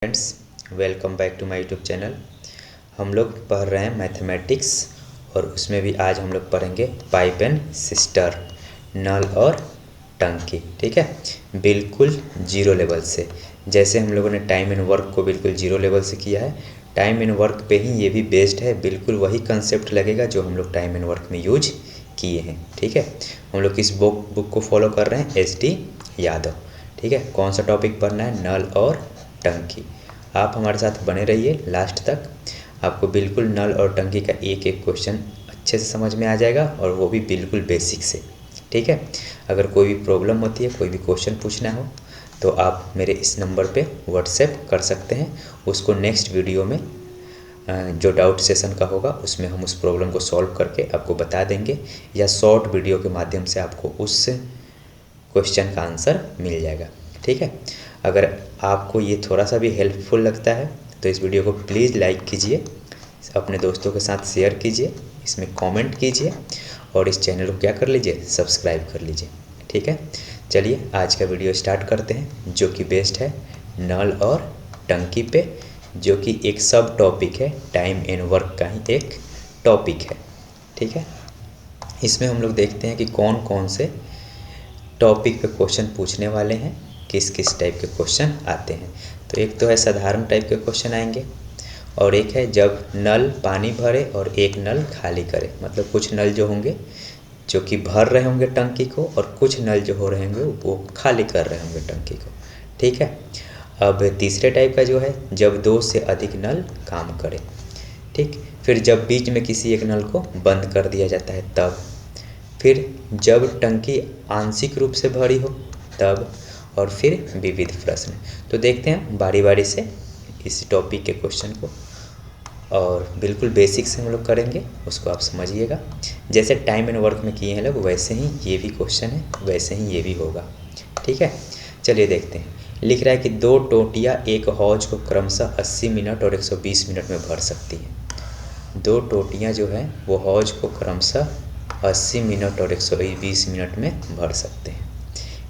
Friends, welcome back to my YouTube channel. हम लोग पढ़ रहे हैं मैथमेटिक्स और उसमें भी आज हम लोग पढ़ेंगे पाइप एंड सिस्टर, नल और टंकी। ठीक है, बिल्कुल जीरो लेवल से। जैसे हम लोगों ने टाइम एंड वर्क को बिल्कुल जीरो लेवल से किया है, टाइम एंड वर्क पे ही ये भी बेस्ड है। बिल्कुल वही कंसेप्ट लगेगा जो हम लोग टाइम एंड वर्क में यूज किए हैं। ठीक है, हम लोग किस बुक को फॉलो कर रहे हैं? SD यादव। ठीक है, कौन सा टॉपिक पढ़ना है? नल और टंकी। आप हमारे साथ बने रहिए लास्ट तक, आपको बिल्कुल नल और टंकी का एक एक क्वेश्चन अच्छे से समझ में आ जाएगा और वो भी बिल्कुल बेसिक से। ठीक है, अगर कोई भी प्रॉब्लम होती है, कोई भी क्वेश्चन पूछना हो तो आप मेरे इस नंबर पे व्हाट्सएप कर सकते हैं। उसको नेक्स्ट वीडियो में जो डाउट सेशन का होगा उसमें हम उस प्रॉब्लम को सॉल्व करके आपको बता देंगे, या शॉर्ट वीडियो के माध्यम से आपको उस क्वेश्चन का आंसर मिल जाएगा। ठीक है, अगर आपको ये थोड़ा सा भी हेल्पफुल लगता है तो इस वीडियो को प्लीज़ लाइक कीजिए, अपने दोस्तों के साथ शेयर कीजिए, इसमें कमेंट कीजिए और इस चैनल को क्या कर लीजिए? सब्सक्राइब कर लीजिए। ठीक है, चलिए आज का वीडियो स्टार्ट करते हैं, जो कि बेस्ड है नल और टंकी पे, जो कि एक सब टॉपिक है, टाइम एंड वर्क का ही एक टॉपिक है। ठीक है, इसमें हम लोग देखते हैं कि कौन कौन से टॉपिक पे क्वेश्चन पूछने वाले हैं, किस किस टाइप के क्वेश्चन आते हैं। तो एक तो है साधारण टाइप के क्वेश्चन आएंगे, और एक है जब नल पानी भरे और एक नल खाली करे। मतलब कुछ नल जो होंगे जो कि भर रहे होंगे टंकी को, और कुछ नल जो हो रहे होंगे वो खाली कर रहे होंगे टंकी को। ठीक है, अब तीसरे टाइप का जो है जब 2 से अधिक नल काम करे। ठीक, फिर जब बीच में किसी एक नल को बंद कर दिया जाता है तब, फिर जब टंकी आंशिक रूप से भरी हो तब, और फिर विविध प्रश्न। तो देखते हैं बारी बारी से इस टॉपिक के क्वेश्चन को, और बिल्कुल बेसिक से हम लोग करेंगे, उसको आप समझिएगा। जैसे टाइम एंड वर्क में किए हैं लोग, वैसे ही ये भी क्वेश्चन है, वैसे ही ये भी होगा। ठीक है, चलिए देखते हैं। लिख रहा है कि 2 टोटियाँ एक हौज को क्रमशः 80 मिनट और 120 मिनट में भर सकती हैं। 2 टोटियाँ जो है वो हौज को क्रमशः 80 मिनट और 120 मिनट में भर सकते हैं।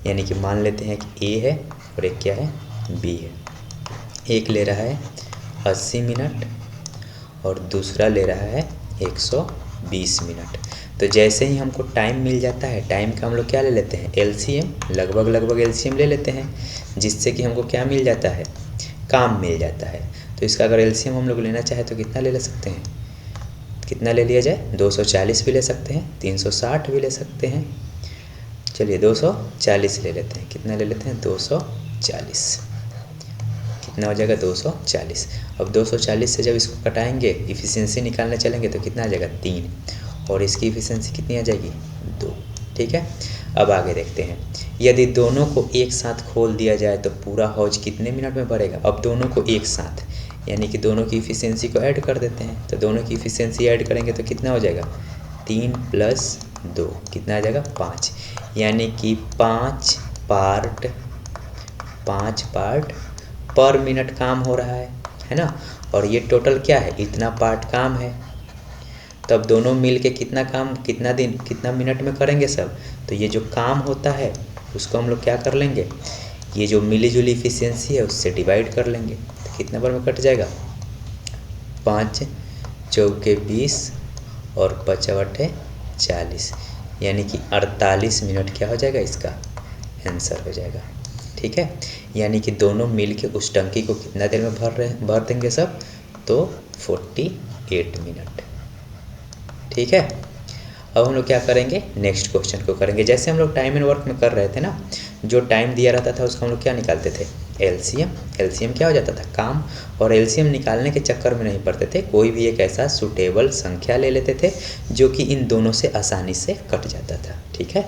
यानी कि मान लेते हैं कि A है और एक क्या है? B है। एक ले रहा है 80 मिनट और दूसरा ले रहा है 120 मिनट। तो जैसे ही हमको टाइम मिल जाता है, टाइम का हम लोग क्या ले लेते हैं? LCM, लगभग LCM ले लेते हैं, जिससे कि हमको क्या मिल जाता है? काम मिल जाता है। तो इसका अगर LCM हम लोग लेना चाहे तो कितना ले सकते हैं? कितना ले लिया जाए? 240 भी ले सकते हैं, 360 भी ले सकते हैं। चलिए 240 ले लेते हैं। कितना ले लेते हैं? 240। कितना हो जाएगा? 240। अब 240 से जब इसको कटाएंगे, इफ़िशियंसी निकालने चलेंगे तो कितना आ जाएगा? 3, और इसकी इफ़िशियंसी कितनी आ जाएगी? 2। ठीक है, अब आगे देखते हैं। यदि दोनों को एक साथ खोल दिया जाए तो पूरा हौज कितने मिनट में भरेगा? अब दोनों को एक साथ, यानी कि दोनों की इफ़िशियंसी को ऐड कर देते हैं। तो दोनों की इफ़िशियंसी ऐड करेंगे तो कितना हो जाएगा? 3 + 2 कितना आ जाएगा? 5। यानी कि 5 पार्ट पर मिनट काम हो रहा है ना। और ये टोटल क्या है? इतना पार्ट काम है। तब दोनों मिल के कितना काम, कितना दिन, कितना मिनट में करेंगे सब? तो ये जो काम होता है उसको हम लोग क्या कर लेंगे? ये जो मिली जुली इफिशियंसी है उससे डिवाइड कर लेंगे। तो कितना बार में कट जाएगा? 5 चौके 20 और 5 8 40, यानी कि 48 मिनट क्या हो जाएगा? इसका आंसर हो जाएगा। ठीक है, यानी कि दोनों मिल के उस टंकी को कितना देर में भर देंगे सब? तो 48 मिनट। ठीक है, अब हम लोग क्या करेंगे? नेक्स्ट क्वेश्चन को करेंगे। जैसे हम लोग टाइम एंड वर्क में कर रहे थे ना, जो टाइम दिया रहता था उसका हम लोग क्या निकालते थे? LCM क्या हो जाता था? काम। और LCM निकालने के चक्कर में नहीं पड़ते थे, कोई भी एक ऐसा सूटेबल संख्या ले लेते थे जो कि इन दोनों से आसानी से कट जाता था। ठीक है,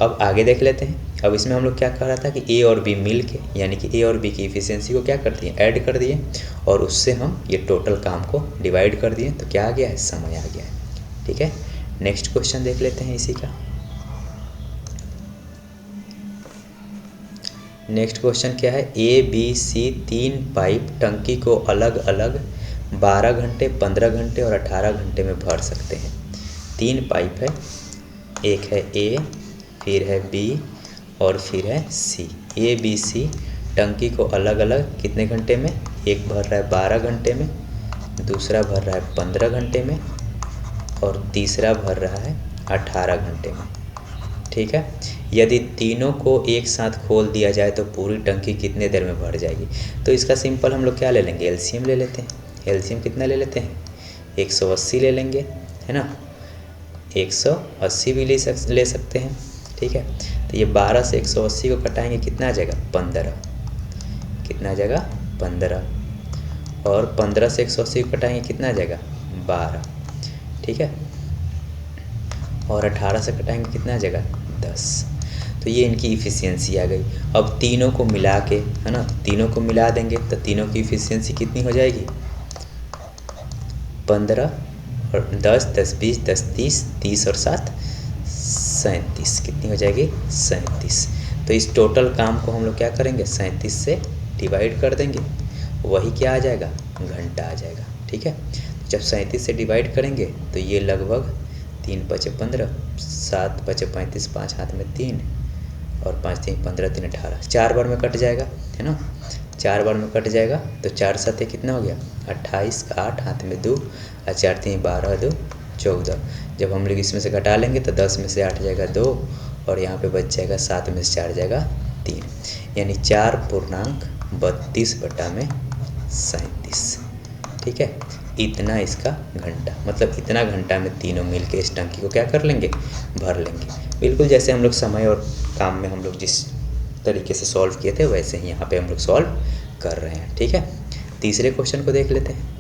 अब आगे देख लेते हैं। अब इसमें हम लोग क्या कर रहा था कि A और B मिल के, यानी कि A और B की इफ़िशियंसी को क्या कर दिए? ऐड कर दिए, और उससे हम ये टोटल काम को डिवाइड कर दिए। तो क्या आ गया है? समय आ गया है। ठीक है, नेक्स्ट क्वेश्चन देख लेते हैं इसी का। नेक्स्ट क्वेश्चन क्या है? ABC 3 पाइप टंकी को अलग अलग 12 घंटे, 15 घंटे और 18 घंटे में भर सकते हैं। 3 पाइप है, एक है A, फिर है B और फिर है C। ABC टंकी को अलग अलग कितने घंटे में, एक भर रहा है 12 घंटे में, दूसरा भर रहा है 15 घंटे में और तीसरा भर रहा है 18 घंटे में। ठीक है, यदि तीनों को एक साथ खोल दिया जाए तो पूरी टंकी कितने देर में भर जाएगी। तो इसका सिंपल हम लोग क्या ले लेंगे, एलसीएम ले लेते हैं। एलसीएम कितना ले लेते हैं, 180 ले लेंगे, है ना, 180 भी ले सकते हैं। ठीक है, तो ये 12 से 180 को कटाएंगे, कितना आ जाएगा 15, कितना आ जाएगा 15, और 15 से 180 को कटाएंगे कितना आ जाएगा 12। ठीक है, और 18 से कटाएंगे कितना आ जाएगा 10। तो ये इनकी इफ़िशियंसी आ गई। अब तीनों को मिला के, है ना, तीनों को मिला देंगे तो तीनों की इफ़िशियंसी कितनी हो जाएगी, 15 और 10, 10 20, 10 30, 30 और 7 37, कितनी हो जाएगी 37। तो इस टोटल काम को हम लोग क्या करेंगे, 37 से डिवाइड कर देंगे, वही क्या आ जाएगा, घंटा आ जाएगा। ठीक है, जब 37 से डिवाइड करेंगे तो ये लगभग 3 × 5 = 15, 7 × 5 = 35, 5 हाथ में 3 और 5 × 3 = 15, 3 × 18, 4 बार में कट जाएगा, है ना, 4 बार में कट जाएगा। तो 4 × 7 कितना हो गया 28, 8 हाथ में 2 और 4 × 3 = 12, 2 14। जब हम लोग इसमें से घटा लेंगे तो 10 में से 8 जाएगा 2 और यहाँ पे बच जाएगा 7 में से 4 जाएगा 3, यानी 4.32/37। ठीक है, इतना इसका घंटा, मतलब इतना घंटा में तीनों मिल के इस टंकी को क्या कर लेंगे, भर लेंगे। बिल्कुल जैसे हम लोग समय और काम में हम लोग जिस तरीके से सॉल्व किए थे वैसे ही यहाँ पे हम लोग सॉल्व कर रहे हैं। ठीक है, तीसरे क्वेश्चन को देख लेते हैं।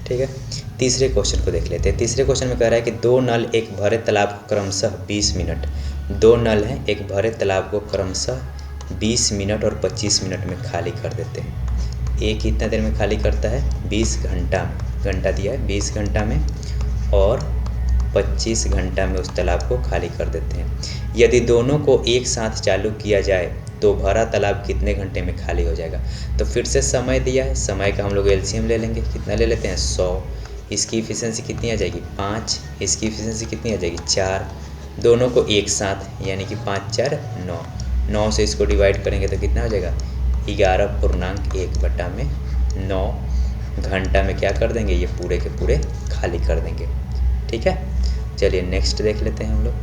ठीक है, तीसरे क्वेश्चन को देख लेते हैं। तीसरे क्वेश्चन में कह रहा है कि 2 नल एक भरे तालाब को क्रमशः 20 मिनट, 2 नल हैं एक भरे तालाब को क्रमशः 20 मिनट और 25 मिनट में खाली कर देते हैं। एक कितना देर में खाली करता है, 20 घंटा, घंटा दिया है 20 घंटा में, और 25 घंटा में उस तालाब को खाली कर देते हैं। यदि दोनों को एक साथ चालू किया जाए तो भरा तालाब कितने घंटे में खाली हो जाएगा। तो फिर से समय दिया है, समय का हम लोग एलसीएम ले लेंगे, कितना ले लेते हैं 100, इसकी इफ़िशियंसी कितनी आ जाएगी 5, इसकी इफ़िशियंसी कितनी आ जाएगी 4, दोनों को एक साथ यानी कि 5 × 4 = 9, 9 से इसको डिवाइड करेंगे तो कितना हो जाएगा 11.1/9 घंटा में क्या कर देंगे, ये पूरे के पूरे खाली कर देंगे। ठीक है, चलिए नेक्स्ट देख लेते हैं हम लोग।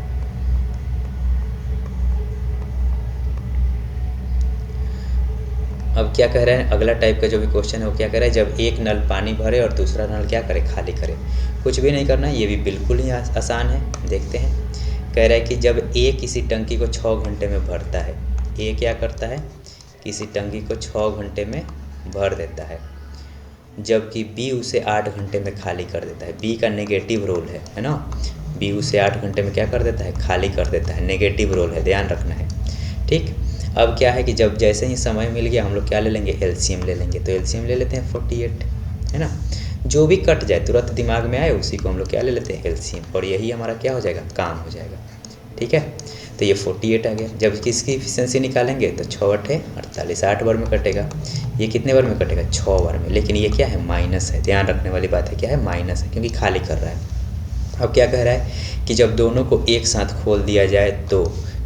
अब क्या कह रहे हैं, अगला टाइप का जो भी क्वेश्चन है वो क्या कह रहा है, जब एक नल पानी भरे और दूसरा नल क्या करे, खाली करे। कुछ भी नहीं करना, ये भी बिल्कुल ही आसान है। देखते हैं, कह रहा है कि जब ए किसी टंकी को 6 घंटे में भरता है, ए क्या करता है, किसी टंकी को 6 घंटे में भर देता है, जबकि बी उसे 8 घंटे में खाली कर देता है। बी का नेगेटिव रोल है ना, बी उसे 8 घंटे में क्या कर देता है, खाली कर देता है, नेगेटिव रोल है, ध्यान रखना है। ठीक, अब क्या है कि जब जैसे ही समय मिल गया हम लोग क्या ले लेंगे, एलसीएम ले लेंगे। तो एलसीएम ले लेते हैं 48, है ना, जो भी कट जाए तुरंत दिमाग में आए उसी को हम लोग क्या ले लेते हैं, एलसीएम, और यही हमारा क्या हो जाएगा, काम हो जाएगा। ठीक है, तो ये 48 आ गया। जब किसकी इफिशियंसी निकालेंगे तो 6 × 8 = 48, 8 बार में कटेगा। ये कितने बार में कटेगा, 6 बार में, लेकिन ये क्या है, माइनस है, ध्यान रखने वाली बात है, क्या है, माइनस है, क्योंकि खाली कर रहा है। अब क्या कह रहा है कि जब दोनों को एक साथ खोल दिया जाए तो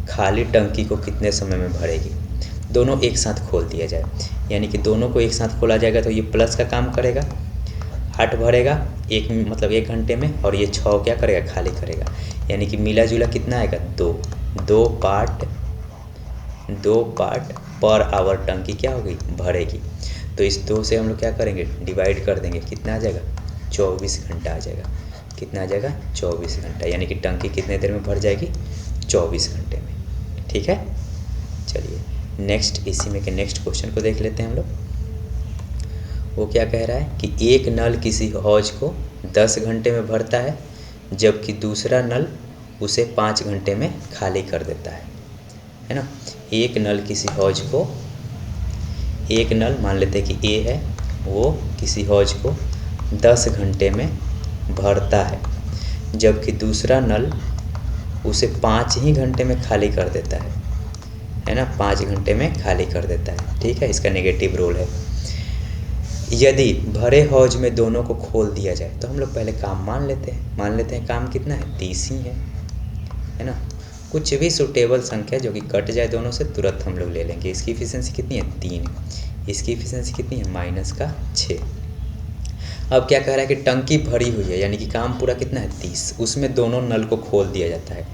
खाली टंकी को कितने समय में भरेगी। दोनों एक साथ खोल दिया जाए, यानी कि दोनों को एक साथ खोला जाएगा तो ये प्लस का काम करेगा, 8 भरेगा एक, मतलब 1 घंटे में, और ये 6 क्या करेगा, खाली करेगा, यानी कि मिला जुला कितना आएगा, 2 पार्ट पर आवर टंकी क्या होगी, भरेगी। तो इस 2 से हम लोग क्या करेंगे, डिवाइड कर देंगे, कितना आ जाएगा, 24 घंटा आ जाएगा। कितना आ जाएगा, 24 घंटा, यानी कि टंकी कितने देर में भर जाएगी, 24 घंटे में। ठीक है, चलिए नेक्स्ट, इसी में के नेक्स्ट क्वेश्चन को देख लेते हैं हम लोग। वो क्या कह रहा है कि एक नल किसी हौज को 10 घंटे में भरता है, जबकि दूसरा नल उसे 5 घंटे में खाली कर देता है ना। एक नल किसी हौज को, एक नल मान लेते हैं कि ए है वो किसी हौज को 10 घंटे में भरता है, जबकि दूसरा नल उसे 5 ही घंटे में खाली कर देता है ना, 5 घंटे में खाली कर देता है। ठीक है, इसका नेगेटिव रोल है। यदि भरे हौज में दोनों को खोल दिया जाए तो हम लोग पहले काम मान लेते हैं काम कितना है, 30 ही है ना। कुछ भी सुटेबल संख्या जो कि कट जाए दोनों से तुरंत हम लोग ले लेंगे। इसकी इफिशियंसी कितनी है, 3। इसकी इफिशियंसी कितनी है, -6। अब क्या कह रहा है कि टंकी भरी हुई है, यानी कि काम पूरा कितना है, 30। उसमें दोनों नल को खोल दिया जाता है।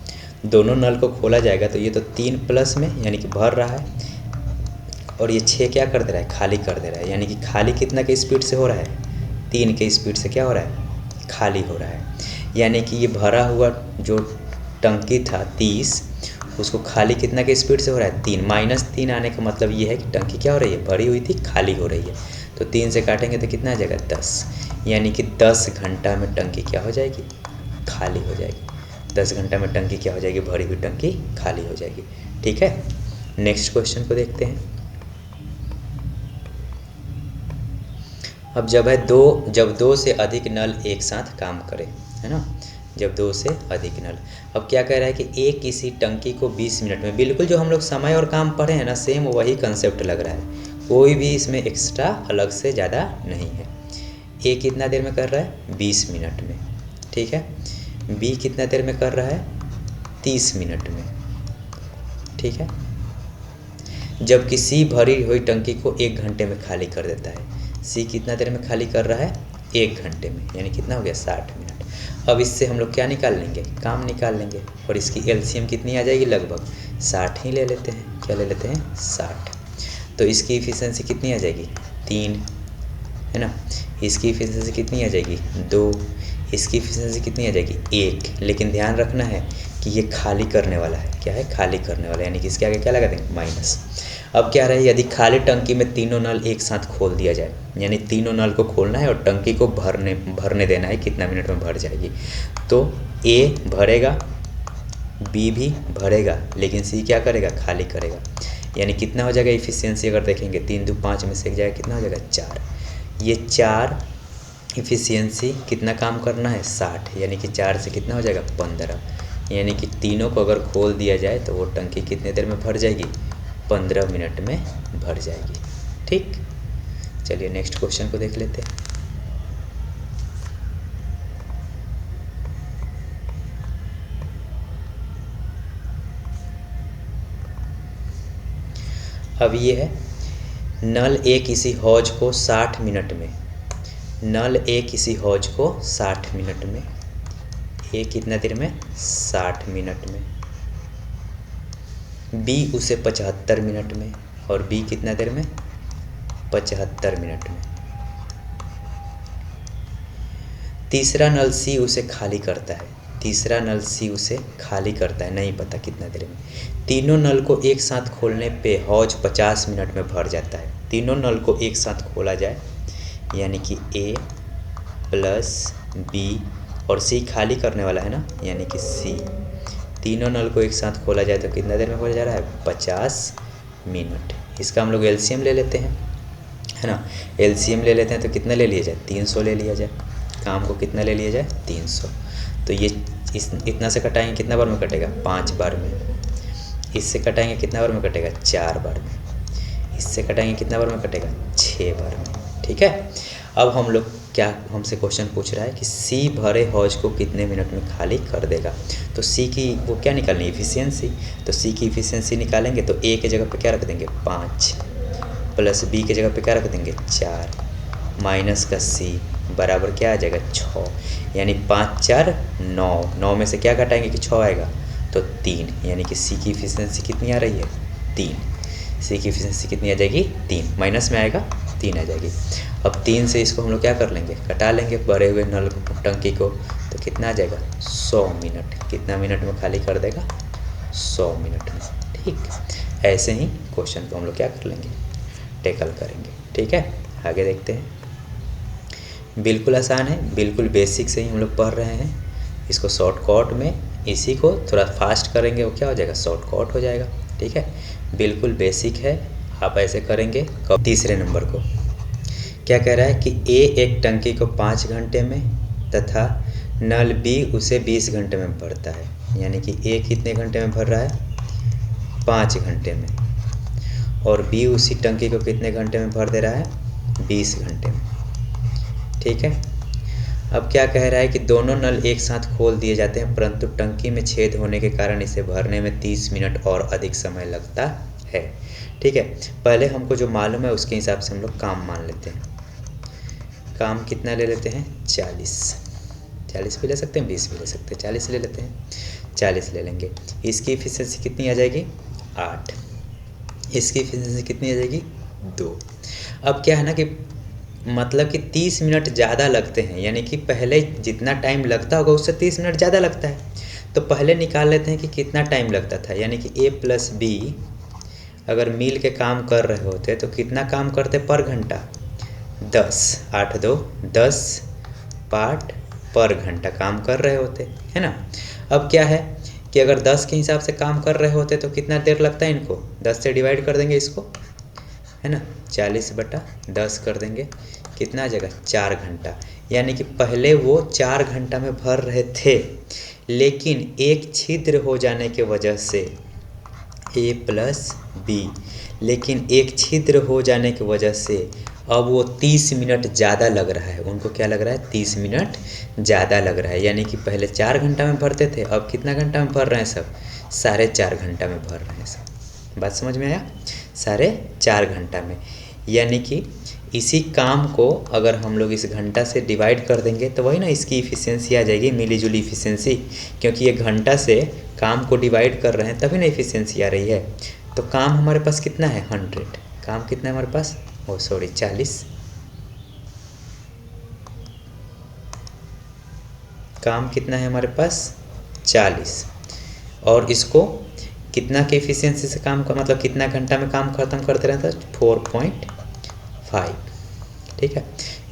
दोनों नल को खोला जाएगा तो ये तो 3 प्लस में यानी कि भर रहा है, और ये 6 क्या कर दे रहा है, खाली कर दे रहा है। यानी कि खाली कितना के स्पीड से हो रहा है, 3 के स्पीड से क्या हो रहा है, खाली हो रहा है। यानी कि ये भरा हुआ जो टंकी था 30, उसको खाली कितना के स्पीड से हो रहा है, 3। -3 आने का मतलब ये है कि टंकी क्या हो रही है, भरी हुई थी, खाली हो रही है। तो 3 से काटेंगे तो कितना आ जाएगा, 10। यानी कि 10 घंटा में टंकी क्या हो जाएगी, खाली हो जाएगी। 10 घंटा में टंकी क्या हो जाएगी, भरी हुई टंकी खाली हो जाएगी। ठीक है, नेक्स्ट क्वेश्चन को देखते हैं। अब जब दो से अधिक नल एक साथ काम करें, है ना, जब 2 से अधिक नल। अब क्या कह रहा है कि एक किसी टंकी को 20 मिनट में, बिल्कुल जो हम लोग समय और काम पढ़े हैं ना, सेम वही कंसेप्ट लग रहा है, कोई भी इसमें एक्स्ट्रा अलग से ज़्यादा नहीं है। ए कितना देर में कर रहा है, 20 मिनट में। ठीक है, बी कितना देर में कर रहा है, 30 मिनट में। ठीक है, जबकि सी भरी हुई टंकी को 1 घंटे में खाली कर देता है। सी कितना देर में खाली कर रहा है, 1 घंटे में, यानी कितना हो गया, 60 मिनट। अब इससे हम लोग क्या निकाल लेंगे, काम निकाल लेंगे, और इसकी एलसीएम कितनी आ जाएगी, लगभग 60 ही ले लेते हैं। क्या ले लेते हैं, 60। तो इसकी इफिशियंसी कितनी आ जाएगी, 3, है ना। इसकी इफिशियंसी कितनी आ जाएगी, 2। इसकी इफिशियंसी कितनी आ जाएगी, 1। लेकिन ध्यान रखना है कि ये खाली करने वाला है, क्या है, खाली करने वाला है, यानी कि इसके आगे क्या लगा देंगे, माइनस। अब क्या रहे, यदि खाली टंकी में तीनों नल एक साथ खोल दिया जाए, यानी तीनों नल को खोलना है और टंकी को भरने देना है, कितना मिनट में भर जाएगी। तो ए भरेगा, बी भी भरेगा, लेकिन सी क्या करेगा, खाली करेगा। यानी कितना हो जाएगा इफिशियंसी, अगर देखेंगे 3 2 5 में से एक जाएगा, कितना हो जाएगा, 4। ये 4 इफिशियंसी कितना काम करना है, 60। यानी कि 4 से कितना हो जाएगा, 15। यानी कि तीनों को अगर खोल दिया जाए तो वो टंकी कितने देर में भर जाएगी, 15 मिनट में भर जाएगी। ठीक, चलिए नेक्स्ट क्वेश्चन को देख लेते हैं। अब ये है, नल ए किसी हौज को 60 मिनट में, नल ए किसी हौज को 60 मिनट में, ए कितना देर में, 60 मिनट में, बी उसे 75 मिनट में, और बी कितना देर में, 75 मिनट में। तीसरा नल सी उसे खाली करता है, तीसरा नल सी उसे खाली करता है, नहीं पता कितना देर में। तीनों नल को एक साथ खोलने पे हौज 50 मिनट में भर जाता है। तीनों नल को एक साथ खोला जाए, यानी कि ए प्लस बी, और सी खाली करने वाला है ना, यानी कि सी। तीनों नल को एक साथ खोला जाए तो कितना देर में हो जा रहा है, 50 मिनट। इसका हम लोग एलसीएम ले लेते हैं, है ना। एलसीएम ले लेते हैं तो कितना ले लिया जाए, 300 ले लिया जाए। काम को कितना ले लिया जाए, 300। तो ये इतना से कटाएंगे, कितना बार में कटेगा, 5 बार में। इससे कटाएंगे, कितना बार में कटेगा, 4 बार में। इससे कटाएंगे, कितना बार में कटेगा, 6 बार में। ठीक है, अब हम लोग क्या, हमसे क्वेश्चन पूछ रहा है कि सी भरे हौज को कितने मिनट में खाली कर देगा। तो सी की वो क्या निकालनी है, इफिशियंसी। तो सी की इफिशियंसी निकालेंगे तो ए के जगह पे क्या रख देंगे, 5, प्लस बी के जगह पे क्या रख देंगे, 4, माइनस का सी बराबर क्या आ जाएगा, 6। यानी 5 4 9, 9 में से क्या घटाएंगे कि 6 आएगा, तो 3। यानी कि सी की इफिशियंसी कितनी आ रही है, 3। सी की इफिशियंसी कितनी आ जाएगी, 3, माइनस में आएगा 3 आ जाएगी। अब 3 से इसको हम लोग क्या कर लेंगे, कटा लेंगे भरे हुए नल टंकी को, तो कितना आ जाएगा, 100 मिनट। कितना मिनट में खाली कर देगा, 100 मिनट में। ठीक, ऐसे ही क्वेश्चन को हम लोग क्या कर लेंगे, टैकल करेंगे। ठीक है, आगे देखते हैं। बिल्कुल आसान है, बिल्कुल बेसिक से ही हम लोग पढ़ रहे हैं। इसको शॉर्टकट में, इसी को थोड़ा फास्ट करेंगे, वो क्या हो जाएगा, शॉर्टकट हो जाएगा। ठीक है, बिल्कुल बेसिक है। आप ऐसे करेंगे, तीसरे नंबर को, क्या कह रहा है कि ए एक टंकी को 5 घंटे में तथा नल बी उसे 20 घंटे में भरता है। यानी कि ए कितने घंटे में भर रहा है? 5 घंटे में। और बी उसी टंकी को कितने घंटे में भर दे रहा है? 20 घंटे में। ठीक है। अब क्या कह रहा है कि दोनों नल एक साथ खोल दिए जाते हैं, परंतु टंकी में छेद होने के कारण इसे भरने में 30 मिनट और अधिक समय लगता है। ठीक है, पहले हमको जो मालूम है उसके हिसाब से हम लोग काम मान लेते हैं। काम कितना ले लेते हैं? 40 भी ले सकते हैं, 20 भी ले सकते हैं। 40 ले लेते हैं, 40 ले लेंगे। इसकी एफिशिएंसी कितनी आ जाएगी? 8। इसकी एफिशिएंसी कितनी आ जाएगी? 2। अब क्या है ना कि मतलब कि 30 मिनट ज़्यादा लगते हैं, यानी कि पहले जितना टाइम लगता होगा उससे 30 मिनट ज़्यादा लगता है। तो पहले निकाल लेते हैं कि कितना टाइम लगता था। यानी कि ए प्लस बी अगर मिल के काम कर रहे होते तो कितना काम करते पर घंटा? 10। 8 2 10 पार्ट पर घंटा काम कर रहे होते, है ना। अब क्या है कि अगर 10 के हिसाब से काम कर रहे होते तो कितना देर लगता है इनको? 10 से डिवाइड कर देंगे इसको, है ना। 40/10 कर देंगे, कितना आ जाएगा? 4 घंटा। यानी कि पहले वो 4 घंटा में भर रहे थे, लेकिन एक छिद्र हो जाने के वजह से ए प्लस बी, लेकिन एक छिद्र हो जाने की वजह से अब वो 30 मिनट ज़्यादा लग रहा है। उनको क्या लग रहा है? 30 मिनट ज़्यादा लग रहा है। यानी कि पहले 4 घंटा में भरते थे, अब कितना घंटा में भर रहे हैं सब? 4.5 घंटा में भर रहे हैं सब। बात समझ में आया? 4.5 घंटा में। यानी कि इसी काम को अगर हम लोग इस घंटा से डिवाइड कर देंगे तो वही ना इसकी इफ़िशियंसी आ जाएगी, मिली जुली इफ़िशियंसी। क्योंकि ये घंटा से काम को डिवाइड कर रहे हैं तभी ना इफ़िशियंसी आ रही है। तो काम हमारे पास कितना है? 100। काम कितना है हमारे पास? 40। काम कितना है हमारे पास? 40। और इसको कितना की एफिशिएंसी से काम का मतलब कितना घंटा में काम खत्म करते रहता है? 4.5। ठीक है,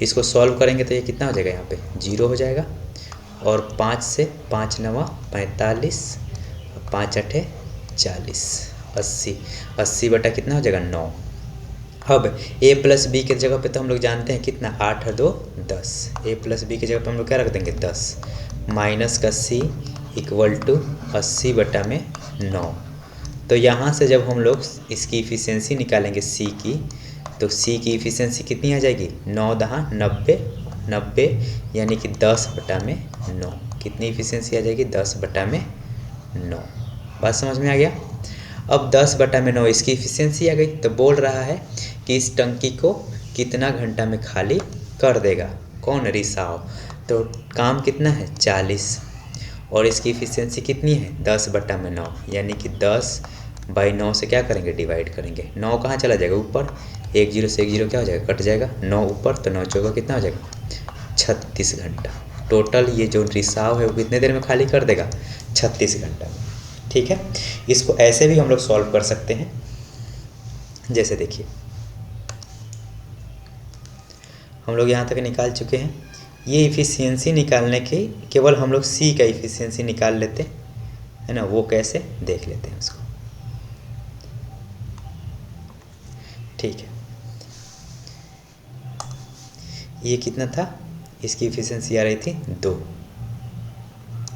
इसको सॉल्व करेंगे तो ये कितना हो जाएगा? यहाँ पे 0 हो जाएगा। और 5 से 5 9 45, 5 8 40, 80। 80 बटा कितना हो जाएगा? 9। अब a प्लस बी के जगह पे तो हम लोग जानते हैं कितना? 8 2 10। a प्लस बी की जगह पे हम लोग क्या रख देंगे? 10 माइनस का c इक्वल टू 80 बटा में 9। तो यहाँ से जब हम लोग इसकी इफ़िशियंसी निकालेंगे c की, तो c की इफ़िशियंसी कितनी आ जाएगी? 9 10 90 90, यानी कि 10 बटा में 9। कितनी इफ़िशियंसी आ जाएगी? 10 बटा में 9। बात समझ में आ गया? अब 10 बटा में 9 इसकी इफ़िशियंसी आ गई। तो बोल रहा है कि इस टंकी को कितना घंटा में खाली कर देगा? कौन? रिसाव। तो काम कितना है? 40। और इसकी इफ़िशियंसी कितनी है? 10 बटा में 9, यानी कि 10/9 से क्या करेंगे? डिवाइड करेंगे। 9 कहाँ चला जाएगा? ऊपर। 1 0 से 1 0 क्या हो जाएगा? कट जाएगा। 9 ऊपर तो 9 चौका कितना हो जाएगा? 36 घंटा। टोटल ये जो रिसाव है वो कितने देर में खाली कर देगा? 36 घंटा में। ठीक है, इसको ऐसे भी हम लोग सॉल्व कर सकते हैं। जैसे देखिए, हम लोग यहाँ तक निकाल चुके हैं। ये इफ़िशियंसी निकालने की केवल हम लोग सी का इफ़िशियंसी निकाल लेते हैं, है ना। वो कैसे देख लेते हैं उसको। ठीक है, ये कितना था? इसकी इफ़िशियंसी आ रही थी 2।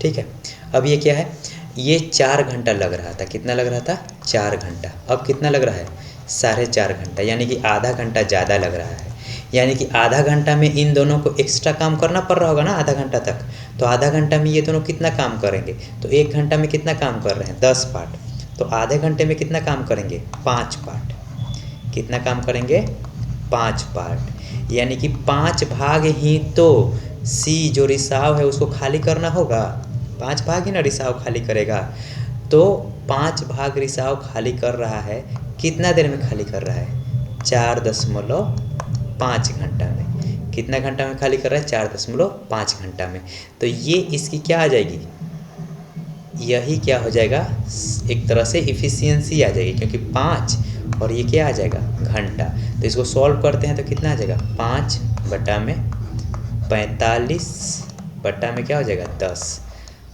ठीक है, अब ये क्या है? ये 4 घंटा लग रहा था। कितना लग रहा था? 4 घंटा। अब कितना लग रहा है? 4.5 घंटा, यानी कि आधा घंटा ज़्यादा लग रहा है। यानी कि आधा घंटा में इन दोनों को एक्स्ट्रा काम करना पड़ रहा होगा ना आधा घंटा तक। तो आधा घंटा में ये दोनों कितना काम करेंगे? तो 1 घंटा में कितना काम कर रहे हैं? 10 पार्ट। तो आधे घंटे में कितना काम करेंगे? 5 पार्ट। कितना काम करेंगे? 5 पार्ट। यानी कि 5 भाग ही तो सी जो रिसाव है उसको खाली करना होगा। 5 भाग ही ना रिसाव खाली करेगा। तो 5 भाग रिसाव खाली कर रहा है। कितना देर में खाली कर रहा है? 4.5 घंटा में। कितना घंटा में खाली कर रहा है? 4.5 घंटा में। तो ये इसकी क्या आ जाएगी? यही क्या हो जाएगा? एक तरह से इफ़िशियंसी आ जाएगी, क्योंकि 5 और ये क्या आ जाएगा? घंटा। तो इसको सॉल्व करते हैं तो कितना आ जाएगा? 5 बटा में 45 बटा में क्या हो जाएगा? 10।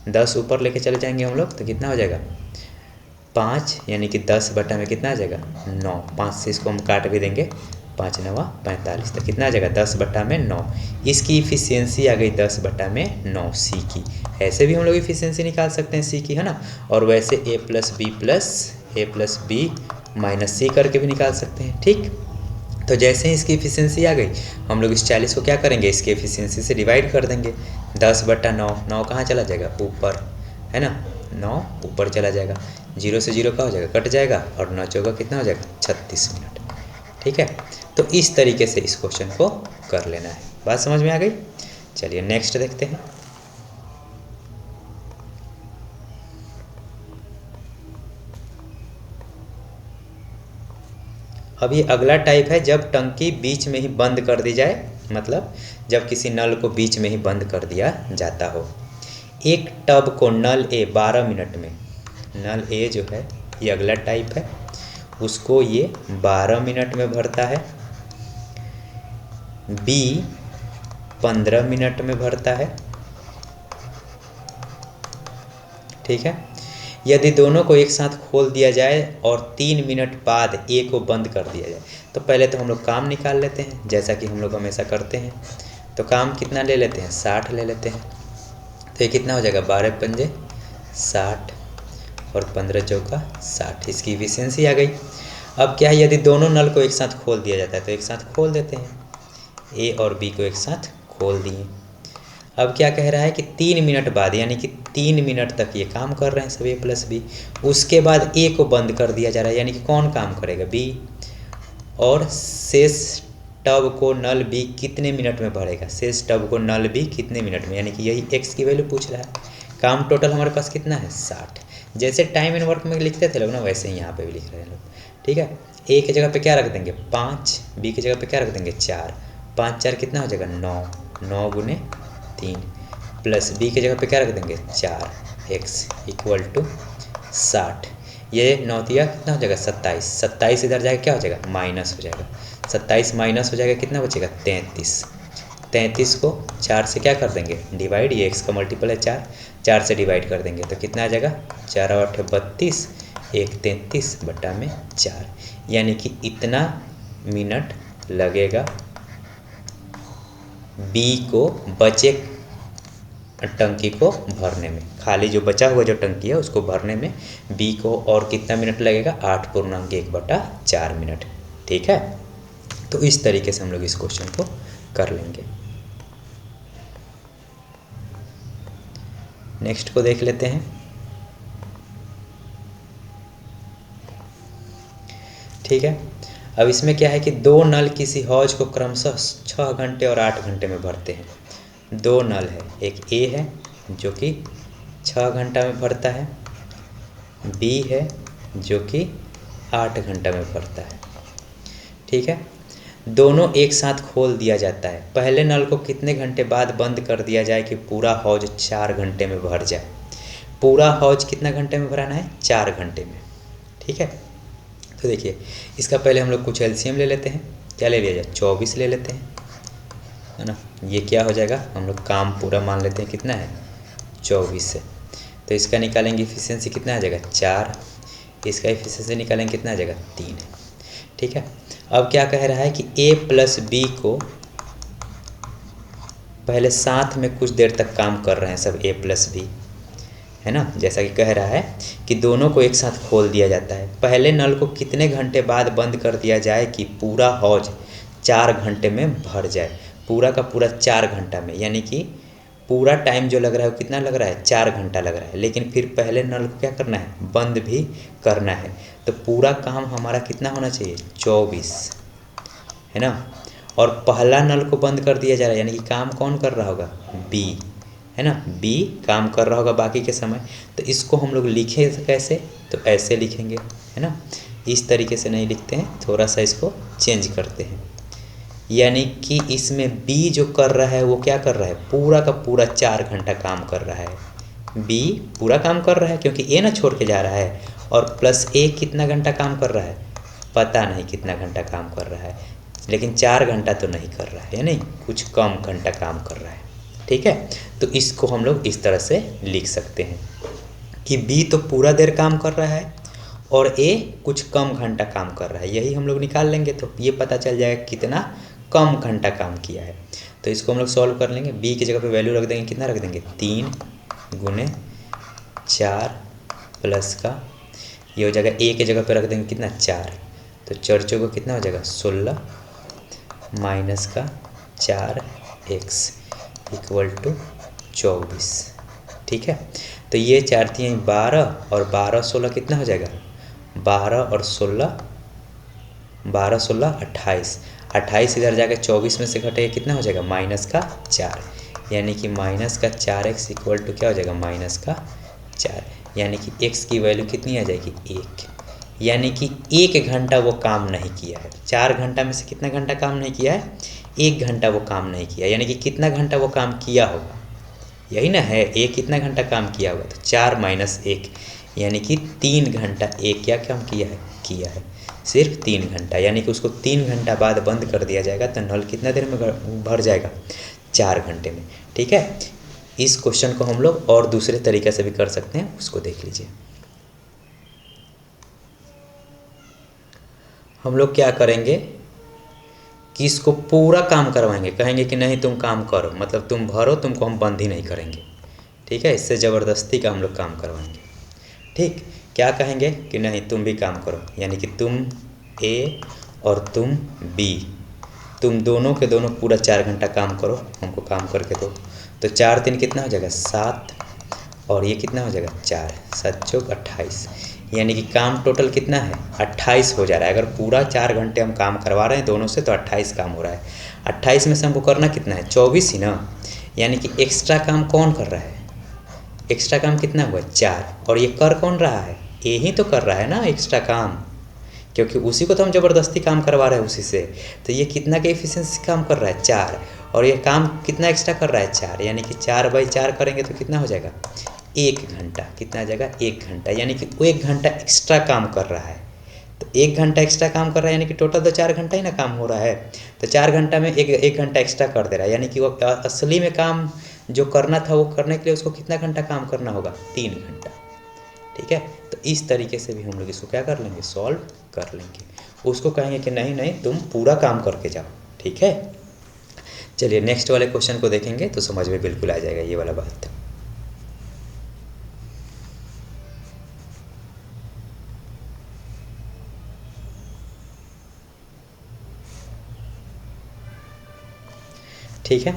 10 ऊपर लेके चले जाएंगे हम लोग तो कितना हो जाएगा? 5, यानी कि 10 बटा में कितना आ जाएगा? 9। 5 से इसको हम काट भी देंगे 5 9 45, तो कितना आ जाएगा 10/9। इसकी इफिशियंसी आ गई 10/9 सी की। ऐसे भी हम लोग इफिशियंसी निकाल सकते हैं सी की, है ना। और वैसे a प्लस बी माइनस सी करके भी निकाल सकते हैं, ठीक। तो जैसे ही इसकी इफिशियंसी आ गई, हम लोग इस 40 को क्या करेंगे, इसकी इफिशियंसी से डिवाइड कर देंगे। 10/9, 9 कहाँ चला जाएगा, ऊपर, है ना, 9 ऊपर चला जाएगा। 0 से 0 का हो जाएगा, कट जाएगा, और 9 चौका कितना हो जाएगा, 36 मिनट। ठीक है, तो इस तरीके से इस क्वेश्चन को कर लेना है। बात समझ में आ गई। चलिए नेक्स्ट देखते हैं। अब ये अगला टाइप है, जब टंकी बीच में ही बंद कर दी जाए, मतलब जब किसी नल को बीच में ही बंद कर दिया जाता हो। एक टब को नल ए 12 मिनट में, नल ए जो है ये अगला टाइप है, उसको ये 12 मिनट में भरता है। बी 15 मिनट में भरता है। ठीक है, यदि दोनों को एक साथ खोल दिया जाए और 3 मिनट बाद ए को बंद कर दिया जाए, तो पहले तो हम लोग काम निकाल लेते हैं, जैसा कि हम लोग हमेशा करते हैं। तो काम कितना ले लेते हैं, 60 ले लेते हैं। तो ये कितना हो जाएगा, 12 पंजे 60 और 15 चौका 60। इसकी इफिशियंसी आ गई। अब क्या है, यदि दोनों नल को एक साथ खोल दिया जाता है तो एक साथ खोल देते हैं। ए और बी को एक साथ खोल दिए। अब क्या कह रहा है कि 3 मिनट बाद, यानी कि 3 मिनट तक ये काम कर रहे हैं सब ए प्लस बी। उसके बाद ए को बंद कर दिया जा रहा है, यानी कि कौन काम करेगा, बी। और शेष टब को नल बी कितने मिनट में भरेगा, शेष टब को नल बी कितने मिनट में, यानी कि यही एक्स की वैल्यू पूछ रहा है। काम टोटल हमारे पास कितना है, 60। जैसे टाइम एंड वर्क में लिखते थे लोग ना, वैसे ही यहाँ पे भी लिख रहे हैं लोग। ठीक है, ए की जगह पे क्या रख देंगे, 5, बी की जगह पे क्या रख देंगे, 4। 5 4 कितना हो जाएगा, 9। 9 गुने 3 प्लस बी की जगह पे क्या रख देंगे, 4, एक्स इक्वल टू 60। ये 9 दिया कितना हो जाएगा, 27। 27 इधर जाएगा क्या हो जाएगा, माइनस हो जाएगा। 27 माइनस हो जाएगा, कितना बचेगा, 33। 33 को 4 से क्या कर देंगे, डिवाइड, ये एक्स का मल्टीपल है 4, 4 से डिवाइड कर देंगे तो कितना आ जाएगा, 4 और 8 32, 1 33/4, यानी कि इतना मिनट लगेगा बी को बचे टंकी को भरने में। खाली जो बचा हुआ जो टंकी है उसको भरने में बी को और कितना मिनट लगेगा, 8.1/4 मिनट। ठीक है, तो इस तरीके से हम लोग इस क्वेश्चन को कर लेंगे। नेक्स्ट को देख लेते हैं। ठीक है, अब इसमें क्या है कि 2 नल किसी हौज को क्रमशः 6 घंटे और 8 घंटे में भरते हैं। 2 नल है, एक ए है जो कि 6 घंटा में भरता है, बी है जो कि 8 घंटा में भरता है। ठीक है, दोनों एक साथ खोल दिया जाता है। पहले नल को कितने घंटे बाद बंद कर दिया जाए कि पूरा हौज 4 घंटे में भर जाए। पूरा हौज कितना घंटे में भराना है, 4 घंटे में। ठीक है, तो देखिए इसका पहले हम लोग कुछ एलसीएम ले लेते हैं। क्या ले लिया जाए, 24 ले लेते हैं, है ना। ये क्या हो जाएगा, हम लोग काम पूरा मान लेते हैं, कितना है 24 से। तो इसका निकालेंगे इफिशियंसी कितना आ जाएगा, 4। इसका इफिशियंसी निकालेंगे कितना आ जाएगा, 3। ठीक है, अब क्या कह रहा है कि ए प्लस बी को पहले साथ में कुछ देर तक काम कर रहे हैं सब ए प्लस बी, है ना। जैसा कि कह रहा है कि दोनों को एक साथ खोल दिया जाता है। पहले नल को कितने घंटे बाद बंद कर दिया जाए कि पूरा हौज 4 घंटे में भर जाए। पूरा का पूरा 4 घंटा में, यानी कि पूरा टाइम जो लग रहा है वो कितना लग रहा है, 4 घंटा लग रहा है। लेकिन फिर पहले नल को क्या करना है, बंद भी करना है। तो पूरा काम हमारा कितना होना चाहिए, 24, है ना। और पहला नल को बंद कर दिया जा रहा है, यानी कि काम कौन कर रहा होगा, बी, है ना। बी काम कर रहा होगा बाकी के समय। तो इसको हम लोग लिखें कैसे, तो ऐसे लिखेंगे, है ना। इस तरीके से नहीं लिखते हैं, थोड़ा सा इसको चेंज करते हैं। यानी कि इसमें बी जो कर रहा है वो क्या कर रहा है, पूरा का पूरा 4 घंटा काम कर रहा है। बी पूरा काम कर रहा है क्योंकि ए ना छोड़ के जा रहा है। और प्लस ए कितना घंटा काम कर रहा है, पता नहीं कितना घंटा काम कर रहा है, लेकिन 4 घंटा तो नहीं कर रहा है, या नहीं, कुछ कम घंटा काम कर रहा है। ठीक है, तो इसको हम लोग इस तरह से लिख सकते हैं कि बी तो पूरा देर काम कर रहा है और ए कुछ कम घंटा काम कर रहा है, यही हम लोग निकाल लेंगे तो ये पता चल जाएगा कितना कम घंटा काम किया है। तो इसको हम लोग सॉल्व कर लेंगे। बी की जगह पे वैल्यू रख देंगे, कितना रख देंगे 3 गुने 4 प्लस का ये हो जाएगा, ए की जगह पे रख देंगे कितना 4, तो 4 चौको कितना हो जाएगा 16 माइनस का 4x इक्वल टू 24। ठीक है, तो ये 4 3 12 और 12 16 कितना हो जाएगा 12 और 16 12 16 28, 28 इधर जाकर 24 में से घटेगा कितना हो जाएगा माइनस का 4, यानी कि माइनस का 4x इक्वल टू क्या हो जाएगा माइनस का 4, यानी कि x की वैल्यू कितनी आ जाएगी 1, यानी कि 1 घंटा वो काम नहीं किया है। 4 घंटा में से कितना घंटा काम नहीं किया है 1 घंटा वो काम नहीं किया, यानी कि कितना घंटा वो काम किया होगा, यही ना है ए कितना घंटा काम किया होगा, तो 4 माइनस 1 यानी कि 3 घंटा एक क्या काम किया है सिर्फ 3 घंटा, यानी कि उसको 3 घंटा बाद बंद कर दिया जाएगा तो नल कितना देर में भर जाएगा 4 घंटे में। ठीक है, इस क्वेश्चन को हम लोग और दूसरे तरीके से भी कर सकते हैं, उसको देख लीजिए। हम लोग क्या करेंगे कि इसको पूरा काम करवाएंगे, कहेंगे कि नहीं तुम काम करो, मतलब तुम भरो, तुमको हम बंद ही नहीं करेंगे। ठीक है, इससे ज़बरदस्ती का हम लोग काम करवाएंगे। ठीक, क्या कहेंगे कि नहीं तुम भी काम करो, यानी कि तुम ए और तुम बी, तुम दोनों के दोनों पूरा 4 घंटा काम करो, हमको काम करके दो। तो 4 3 कितना हो जाएगा 7 और ये कितना हो जाएगा 4 7 चौक 28, यानी कि काम टोटल कितना है 28 हो जा रहा है। अगर पूरा 4 घंटे हम काम करवा रहे हैं दोनों से तो 28 काम हो रहा है। 28 में से हमको करना कितना है 24 ही ना, यानी कि एक्स्ट्रा काम कौन कर रहा है, एक्स्ट्रा काम कितना हुआ 4, और ये कर कौन रहा है यही तो कर रहा है ना एक्स्ट्रा काम, क्योंकि उसी को तो हम ज़बरदस्ती काम करवा रहे हैं उसी से। तो ये कितना का एफिशिएंसी काम कर रहा है 4, और ये काम कितना एक्स्ट्रा कर रहा है 4, यानी कि 4/4 करेंगे तो कितना हो जाएगा 1 घंटा, कितना आ जाएगा 1 घंटा, यानी कि वो 1 घंटा एक्स्ट्रा काम कर रहा है। तो 1 घंटा एक्स्ट्रा काम कर रहा है यानी कि टोटल तो 4 घंटा ही ना काम हो रहा है, तो 4 घंटा में एक घंटा एक्स्ट्रा कर दे रहा है, यानी कि वो असली में काम जो करना था वो करने के लिए उसको कितना घंटा काम करना होगा 3 घंटा। ठीक है, तो इस तरीके से भी हम लोग इसको क्या कर लेंगे सॉल्व कर लेंगे। उसको कहेंगे कि नहीं नहीं तुम पूरा काम करके जाओ। ठीक है, चलिए नेक्स्ट वाले क्वेश्चन को देखेंगे तो समझ में बिल्कुल आ जाएगा ये वाला बात। ठीक है,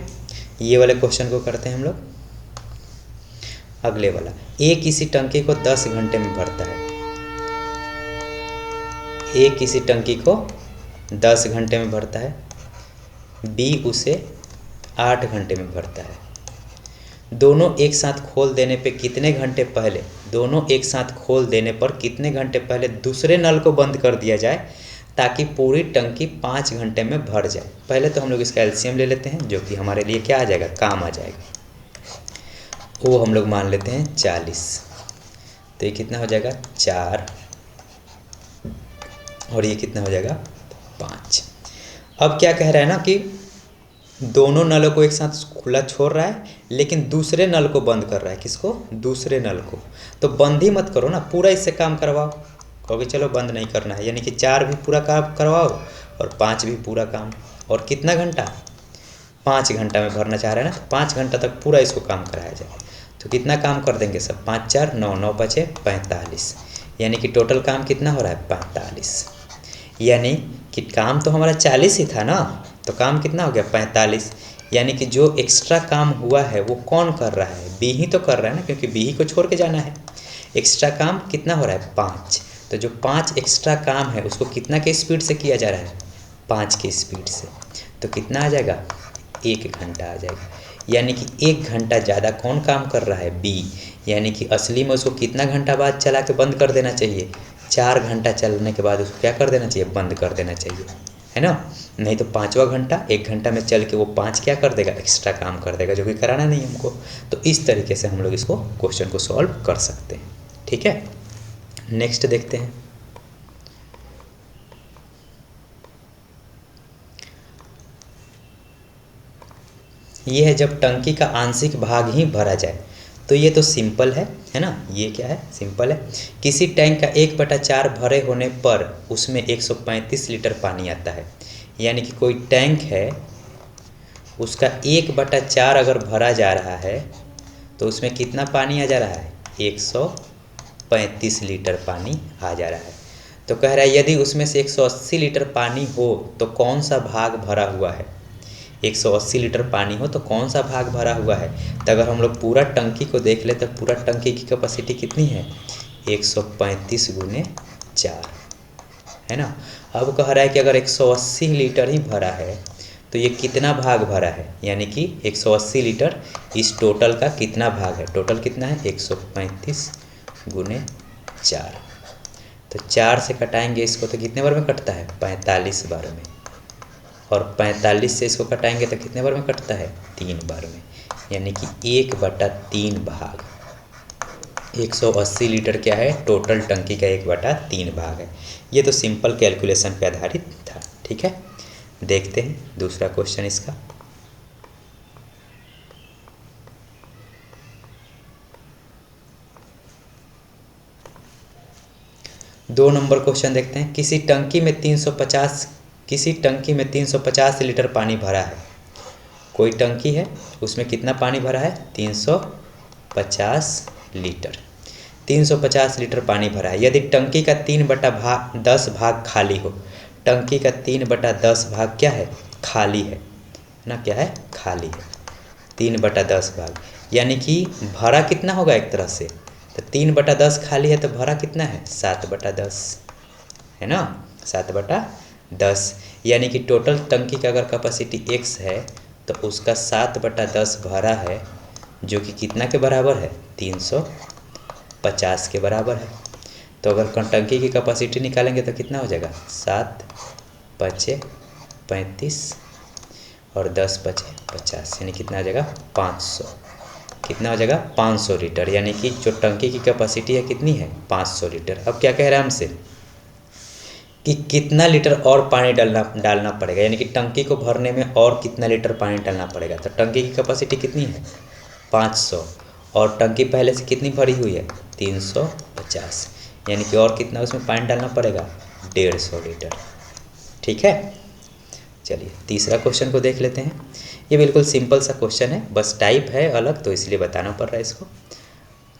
ये वाले क्वेश्चन को करते हैं हम लोग। अगले वाला, ए किसी टंकी को 10 घंटे में भरता है, ए किसी टंकी को 10 घंटे में भरता है, बी उसे 8 घंटे में भरता है। दोनों एक साथ खोल देने पे कितने घंटे पहले, दोनों एक साथ खोल देने पर कितने घंटे पहले दूसरे नल को बंद कर दिया जाए ताकि पूरी टंकी 5 घंटे में भर जाए। पहले तो हम लोग इसका एलसीएम ले लेते हैं, जो कि हमारे लिए क्या आ जाएगा काम आ जाएगा, वो हम लोग मान लेते हैं 40। तो ये कितना हो जाएगा 4 और ये कितना हो जाएगा 5। अब क्या कह रहा है ना कि दोनों नलों को एक साथ खुला छोड़ रहा है लेकिन दूसरे नल को बंद कर रहा है, किसको दूसरे नल को। तो बंद ही मत करो ना, पूरा इससे काम करवाओ, कहोगे चलो बंद नहीं करना है, यानी कि 4 भी पूरा काम करवाओ और 5 भी पूरा काम, और कितना घंटा 5 घंटा में भरना चाह रहे हैं ना, तो 5 घंटा तक पूरा इसको काम कराया जाए। तो कितना काम कर देंगे सब 5 4 9 9 5 45, यानी कि टोटल काम कितना हो रहा है 45, यानी कि काम तो हमारा 40 ही था ना, तो काम कितना हो गया 45, यानी कि जो एक्स्ट्रा काम हुआ है वो कौन कर रहा है बी ही तो कर रहा है ना, क्योंकि बी ही को छोड़ के जाना है। एक्स्ट्रा काम कितना हो रहा है 5, तो जो 5 एक्स्ट्रा काम है उसको कितना के स्पीड से किया जा रहा है 5 के स्पीड से, तो कितना आ जाएगा 1 घंटा आ जाएगा, यानी कि 1 घंटा ज़्यादा कौन काम कर रहा है बी, यानी कि असली में उसको कितना घंटा बाद चला के बंद कर देना चाहिए 4 घंटा चलने के बाद उसको क्या कर देना चाहिए बंद कर देना चाहिए, है ना। नहीं तो 5वां घंटा 1 घंटा में चल के वो 5 क्या कर देगा एक्स्ट्रा काम कर देगा, जो कि कराना नहीं हमको। तो इस तरीके से हम लोग इसको क्वेश्चन को सॉल्व कर सकते हैं। ठीक है, नेक्स्ट देखते हैं। ये है जब टंकी का आंशिक भाग ही भरा जाए तो ये तो सिंपल है ना, ये क्या है, सिंपल है। किसी टैंक का 1/4 भरे होने पर उसमें 135 लीटर पानी आता है। यानी कि कोई टैंक है, उसका 1/4 अगर भरा जा रहा है तो उसमें कितना पानी आ जा रहा है, 135 लीटर पानी आ जा रहा है। तो कह रहा है यदि उसमें से 180 लीटर पानी हो तो कौन सा भाग भरा हुआ है। 180 लीटर पानी हो तो कौन सा भाग भरा हुआ है। तो अगर हम लोग पूरा टंकी को देख ले तो पूरा टंकी की कैपेसिटी कितनी है, 135 गुने 4, है ना। अब कह रहा है कि अगर 180 लीटर ही भरा है तो ये कितना भाग भरा है, यानी कि 180 लीटर इस टोटल का कितना भाग है। टोटल कितना है, 135 गुने 4। तो 4 से कटाएंगे इसको तो कितने बार में कटता है, 45 बार में। और 45 से इसको कटाएंगे तो कितने बार में कटता है, 3 बार में। यानी कि 1/3 भाग। 180 लीटर क्या है, टोटल टंकी का 1/3 भाग है। ये तो सिंपल कैलकुलेशन पे आधारित था। ठीक है, देखते हैं दूसरा क्वेश्चन इसका। दो नंबर क्वेश्चन देखते हैं। किसी टंकी में 350 लीटर पानी भरा है। कोई टंकी है, उसमें कितना पानी भरा है, 350 लीटर। 350 लीटर पानी भरा है। यदि टंकी का 3/10 भाग खाली हो। टंकी का 3/10 भाग क्या है, खाली है ना, क्या है, खाली है। 3/10 भाग यानी कि भरा कितना होगा एक तरह से, तो 3/10 खाली है तो भरा कितना है, 7/10, है ना, 7/10। यानी कि टोटल टंकी का अगर कैपेसिटी x है तो उसका 7/10 भरा है, जो कि कितना के बराबर है, 350 के बराबर है। तो अगर टंकी की कैपेसिटी निकालेंगे तो कितना हो जाएगा, 7×5 = 35 और 10×5 = 50, यानी कितना आ जाएगा, 500। कितना हो जाएगा, 500 लीटर। यानी कि जो टंकी की कैपेसिटी है कितनी है, 500 लीटर। अब क्या कह रहा है हमसे कि कितना लीटर और पानी डालना पड़ेगा, यानी कि टंकी को भरने में और कितना लीटर पानी डालना पड़ेगा। तो टंकी की कैपेसिटी कितनी है, 500, और टंकी पहले से कितनी भरी हुई है, 350, यानी कि और कितना उसमें पानी डालना पड़ेगा, 150 लीटर। ठीक है, चलिए तीसरा क्वेश्चन को देख लेते हैं। ये बिल्कुल सिंपल सा क्वेश्चन है, बस टाइप है अलग तो इसलिए बताना पड़ रहा है इसको।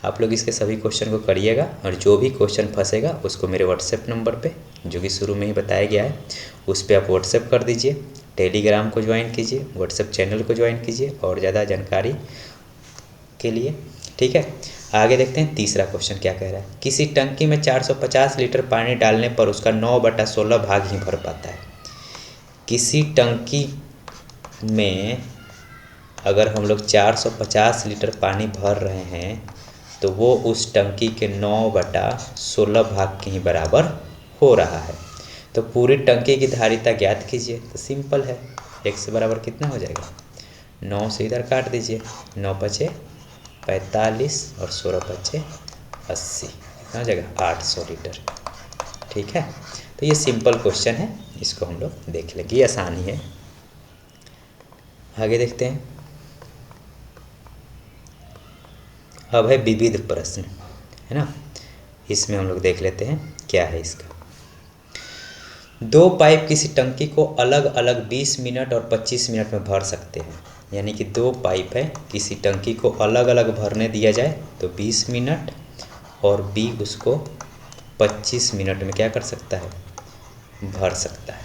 आप लोग इसके सभी क्वेश्चन को करिएगा और जो भी क्वेश्चन फंसेगा उसको मेरे व्हाट्सएप नंबर पे, जो कि शुरू में ही बताया गया है, उस पर आप व्हाट्सएप कर दीजिए। टेलीग्राम को ज्वाइन कीजिए, व्हाट्सएप चैनल को ज्वाइन कीजिए और ज़्यादा जानकारी के लिए। ठीक है, आगे देखते हैं तीसरा क्वेश्चन क्या कह रहा है। किसी टंकी में 450 लीटर पानी डालने पर उसका 9/16 भाग ही भर पाता है। किसी टंकी में अगर हम लोग 450 लीटर पानी भर रहे हैं तो वो उस टंकी के 9/16 भाग के ही बराबर हो रहा है। तो पूरी टंकी की धारिता ज्ञात कीजिए। तो सिंपल है, x बराबर कितना हो जाएगा, 9 से इधर काट दीजिए, 9×5 = 45 और 16×5 = 80, कितना हो जाएगा, 800 लीटर। ठीक है, तो ये सिंपल क्वेश्चन है, इसको हम लोग देख लेंगे, आसान ही है। आगे देखते हैं। अब है विविध प्रश्न, है ना, इसमें हम लोग देख लेते हैं क्या है इसका। दो पाइप किसी टंकी को अलग अलग 20 मिनट और 25 मिनट में भर सकते हैं। यानी कि दो पाइप है, किसी टंकी को अलग अलग भरने दिया जाए तो 20 मिनट और बी उसको 25 मिनट में क्या कर सकता है, भर सकता है।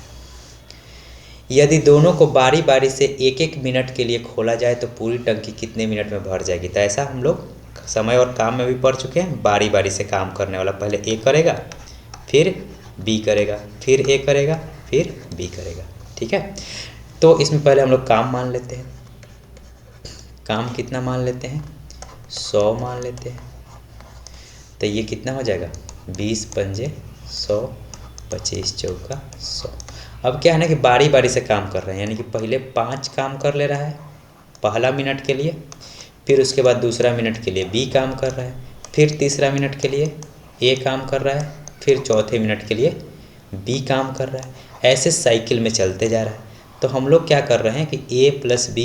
यदि दोनों को बारी बारी से 1-1 मिनट के लिए खोला जाए तो पूरी टंकी कितने मिनट में भर जाएगी। तो ऐसा हम लोग समय और काम में भी पढ़ चुके हैं। बारी बारी से काम करने वाला पहले ए करेगा, फिर बी करेगा, फिर ए करेगा, फिर बी करेगा। ठीक है, तो इसमें पहले हम लोग काम मान लेते हैं। काम कितना मान लेते हैं, 100 मान लेते हैं। तो ये कितना हो जाएगा, 20×5 = 100, 25×4 = 100। अब क्या है ना कि बारी बारी से काम कर रहे हैं, यानी कि पहले 5 काम कर ले रहा है पहला मिनट के लिए, फिर उसके बाद दूसरा मिनट के लिए बी काम कर रहा है, फिर तीसरा मिनट के लिए ए काम कर रहा है, फिर चौथे मिनट के लिए बी काम कर रहा है। ऐसे साइकिल में चलते जा रहा है। तो हम लोग क्या कर रहे हैं कि a प्लस बी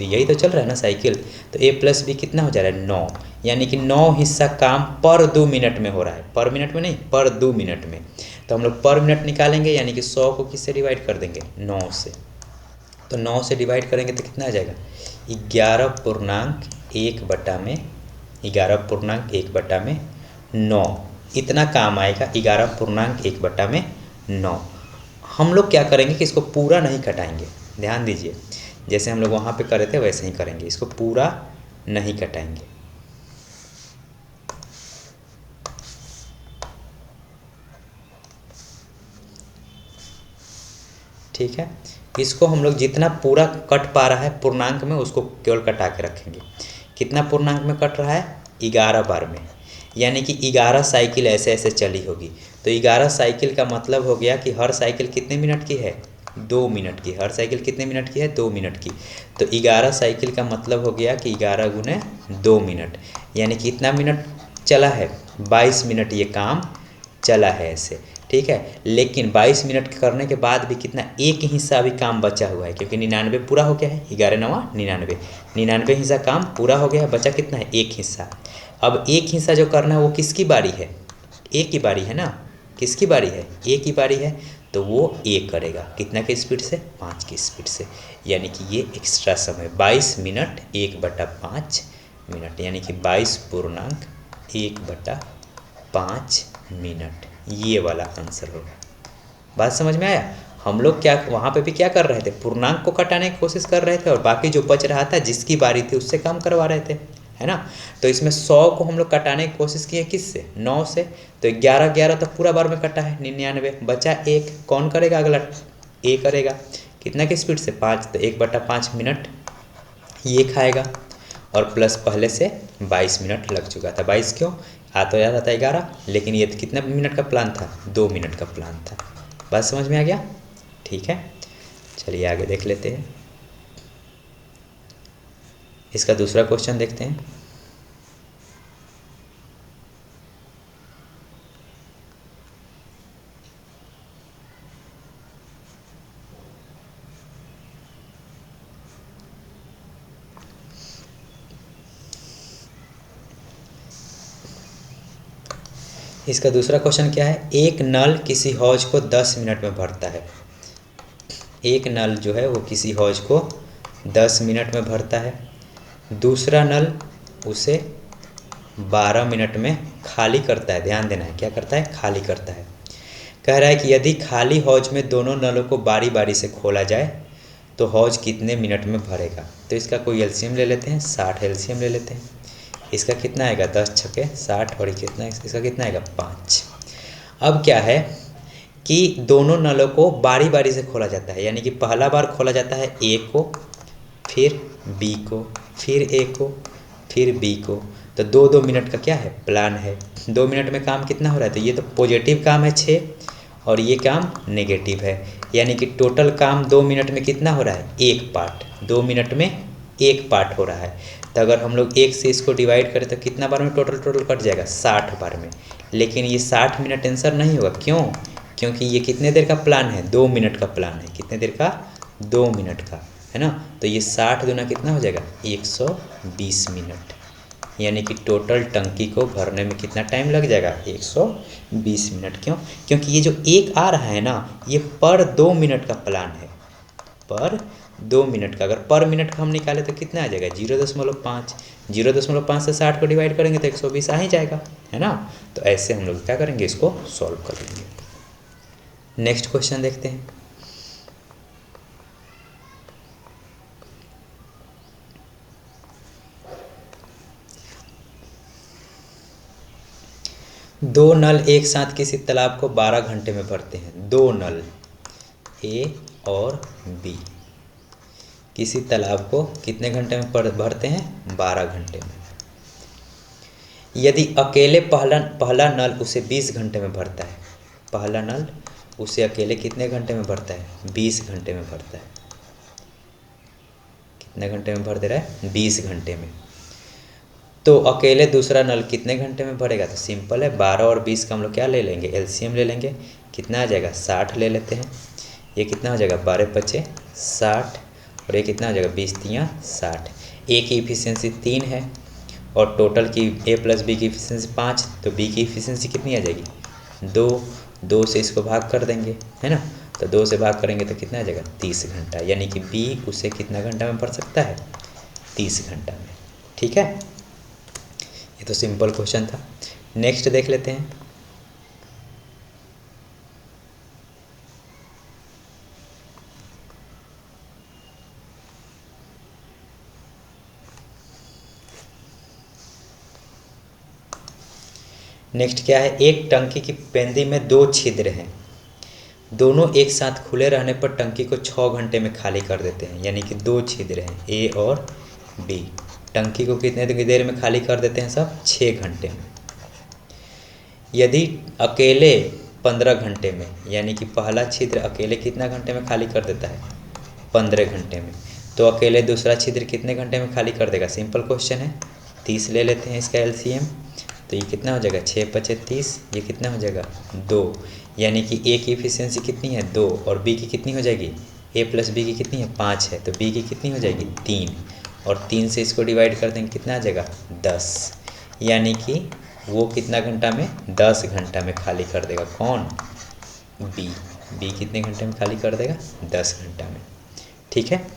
यही तो चल रहा है ना साइकिल। तो a प्लस बी कितना हो जा रहा है 9, यानी कि 9 हिस्सा काम पर 2 मिनट में हो रहा है, पर मिनट में नहीं, पर 2 मिनट में। तो हम लोग पर मिनट निकालेंगे, यानी कि 100 को किससे डिवाइड कर देंगे 9 से। तो 9 से डिवाइड करेंगे तो कितना आ जाएगा 11.1/9, इतना काम आएगा 11.1/9। हम लोग क्या करेंगे कि इसको पूरा नहीं कटाएंगे, ध्यान दीजिए, जैसे हम लोग वहाँ पे करे थे वैसे ही करेंगे, इसको पूरा नहीं कटाएंगे। ठीक है, इसको हम लोग जितना पूरा कट पा रहा है पूर्णांक में उसको केवल कटा के रखेंगे। कितना पूर्णांक में कट रहा है 11 बार में, यानी कि 11 साइकिल ऐसे ऐसे चली होगी। तो 11 साइकिल का मतलब हो गया कि हर साइकिल कितने मिनट की है 2 मिनट की। हर साइकिल कितने मिनट की है 2 मिनट की। तो 11 साइकिल का मतलब हो गया कि 11 गुने 2 मिनट, यानी कि कितना मिनट चला है 22 मिनट ये काम चला है ऐसे। ठीक है, लेकिन 22 मिनट करने के बाद भी कितना एक हिस्सा अभी काम बचा हुआ है, क्योंकि 99 पूरा हो गया है, 11×9 99 हिस्सा काम पूरा हो गया है, बचा कितना है एक हिस्सा। अब एक हिस्सा जो करना है वो किसकी बारी है, एक की बारी है ना, किसकी बारी है एक की बारी है। तो वो एक करेगा कितना की स्पीड से 5 की स्पीड से, यानी कि ये एक्स्ट्रा समय 22 मिनट 1/5 मिनट, यानी कि 22.1/5 मिनट, ये वाला आंसर होगा। बात समझ में आया। हम लोग क्या वहाँ पे भी क्या कर रहे थे, पूर्णांक को कटाने की कोशिश कर रहे थे, और बाकी जो बच रहा था जिसकी बारी थी उससे काम करवा रहे थे, है ना। तो इसमें 100 को हम लोग कटाने की कोशिश किए किससे 9 से। तो 11 तो पूरा बार में कटा है 99, बचा एक, कौन करेगा अगला ए करेगा, कितना की स्पीड से 5, तो 1/5 मिनट ये खाएगा, और प्लस पहले से 22 मिनट लग चुका था। 22 क्यों, आ तो याद आता 11, लेकिन ये कितना मिनट का प्लान था 2 मिनट का प्लान था। बात समझ में आ गया। ठीक है, चलिए आगे देख लेते हैं। इसका दूसरा क्वेश्चन देखते हैं। इसका दूसरा क्वेश्चन क्या है, एक नल किसी हौज को 10 मिनट में भरता है। एक नल जो है वो किसी हौज को 10 मिनट में भरता है, दूसरा नल उसे 12 मिनट में खाली करता है। ध्यान देना है, क्या करता है, खाली करता है। कह रहा है कि यदि खाली हौज में दोनों नलों को बारी बारी से खोला जाए तो हौज कितने मिनट में भरेगा। तो इसका कोई एलसीएम ले लेते हैं, 60 एलसीएम ले लेते हैं। इसका कितना आएगा 10 छक्के 60, और कितना इसका कितना आएगा 5। अब क्या है कि दोनों नलों को बारी बारी से खोला जाता है, यानी कि पहला बार खोला जाता है ए को, फिर बी को, फिर ए को, फिर बी को। तो 2-2 मिनट का क्या है प्लान है। 2 मिनट में काम कितना हो रहा है, तो ये तो पॉजिटिव काम है 6, और ये काम नेगेटिव है, यानी कि टोटल काम 2 मिनट में कितना हो रहा है एक पार्ट, 2 मिनट में एक पार्ट हो रहा है। तो अगर हम लोग एक से इसको डिवाइड करें तो कितना बार में टोटल कट जाएगा 60 बार में। लेकिन ये 60 मिनट आंसर नहीं होगा, क्यों, क्योंकि ये कितने देर का प्लान है 2 मिनट का प्लान है। कितने देर का 2 मिनट का, है ना। तो ये 60 दूना कितना हो जाएगा 120 मिनट, यानी कि टोटल टंकी को भरने में कितना टाइम लग जाएगा 120 मिनट। क्यों, क्योंकि ये जो एक आ रहा है ना ये पर 2 मिनट का प्लान है, पर 2 मिनट का। अगर पर मिनट का हम निकाले तो कितना आ जाएगा 0.5, 0.5 से 60 को डिवाइड करेंगे तो 120 आ ही जाएगा, है ना। तो ऐसे हम लोग क्या करेंगे, इसको सॉल्व कर लेंगे। नेक्स्ट क्वेश्चन देखते हैं। दो नल एक साथ किसी तालाब को 12 घंटे में भरते हैं। दो नल ए और बी किसी तालाब को कितने घंटे में भरते हैं 12 घंटे में। यदि अकेले पहला नल उसे 20 घंटे में भरता है, पहला नल उसे अकेले कितने घंटे में भरता है 20 घंटे में भरता है। कितने घंटे में भर दे रहा है 20 घंटे में। तो अकेले दूसरा नल कितने घंटे में भरेगा, तो सिंपल है 12 और 20 का हम लोग क्या ले लेंगे एलसीएम ले लेंगे। कितना आ जाएगा 60 ले लेते हैं, ये कितना हो जाएगा 12 पचे 60 और ये कितना हो जाएगा 20 तियाँ 60। ए की इफिशियंसी 3 है और टोटल की ए प्लस बी की इफिशियंसी 5, तो बी की इफिशियंसी कितनी आ जाएगी 2। 2 से इसको भाग कर देंगे, है ना, तो 2 से भाग करेंगे तो कितना आ जाएगा 30 घंटा, यानी कि बी उसे कितना घंटा में पढ़ सकता है 30 घंटा में। ठीक है, ये तो सिंपल क्वेश्चन था। नेक्स्ट देख लेते हैं। नेक्स्ट क्या है, एक टंकी की पेंदी में 2 छिद्र हैं, दोनों एक साथ खुले रहने पर टंकी को 6 घंटे में खाली कर देते हैं। यानी कि 2 छिद्र हैं ए और बी, टंकी को कितने देर में खाली कर देते हैं सब 6 घंटे में। यदि अकेले 15 घंटे में, यानी कि पहला छिद्र अकेले कितना घंटे में खाली कर देता है 15 घंटे में, तो अकेले दूसरा छिद्र कितने घंटे में खाली कर देगा। सिंपल क्वेश्चन है, 30 ले लेते हैं इसका एलसीएम, तो ये कितना हो जाएगा 6 पचे 30, ये कितना हो जाएगा 2, यानी कि ए की इफिशियंसी कितनी है 2 और बी की कितनी हो जाएगी, ए प्लस बी की कितनी है 5 है, तो बी की कितनी हो जाएगी 3, और 3 से इसको डिवाइड कर देंगे कितना आ जाएगा 10, यानी कि वो कितना घंटा में 10 घंटा में खाली कर देगा। कौन, बी कितने घंटे में खाली कर देगा 10 घंटा में। ठीक है,